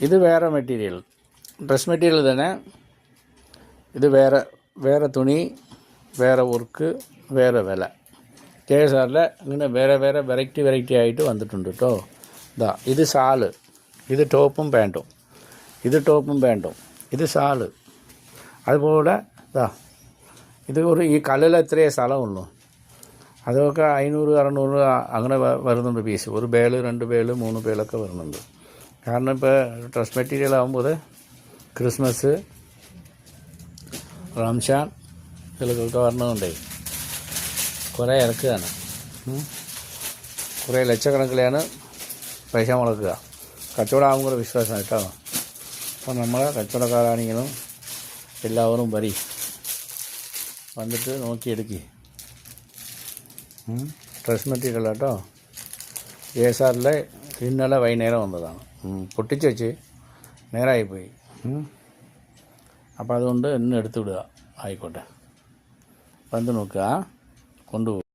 ഇത് വേറെ material, dress material തന്നെ. ഇത് വേറെ തുണി, വേറെ വർക്ക്, വേറെ വില. KSRൽ അങ്ങനെ വേറെ വെറൈറ്റി ആയിട്ട് വന്നിട്ടുണ്ട് കേട്ടോ. ഇത് ഷാള്, ഇത് ടോപ്പും പാൻറ്റും, ഇത് ഷാള്. അതുപോലെ ഇത് ഈ കല്ലിൽ എത്രയേ സ്ഥലമുള്ളൂ, അതൊക്കെ 500-600 അങ്ങനെ വരുന്നുണ്ട് പീസ്. ഒരു ബേള്, 2 ബേള്, 3 ബേളൊക്കെ വരുന്നുണ്ട്. കാരണം ഇപ്പോൾ ഡ്രസ് മെറ്റീരിയൽ ആകുമ്പോൾ ക്രിസ്മസ്, റംഷാൻ ഇതിലൊക്കെ വരണമുണ്ടേ, കുറേ ഇറക്കുകയാണ്. കുറേ ലക്ഷക്കണക്കിലാണ് പൈസ മുടക്കുക. കച്ചവടമാകും കൂടെ വിശ്വാസമാണ് കേട്ടോ. അപ്പോൾ നമ്മളെ കച്ചവടക്കാരാണെങ്കിലും എല്ലാവരും വന്നിട്ട് നോക്കിയെടുക്കി. ഡ്രസ് മെറ്റീരിയൽ കേട്ടോ. KSRൽ ഇന്നലെ വൈകുന്നേരം വന്നതാണ്. പൊട്ടിച്ച് വെച്ച് നേരമായിപ്പോയി. അപ്പോൾ അതുകൊണ്ട് ഇന്ന് എടുത്തു വിടുക. ആയിക്കോട്ടെ, വന്ന് നോക്കുക, കൊണ്ടുപോകും.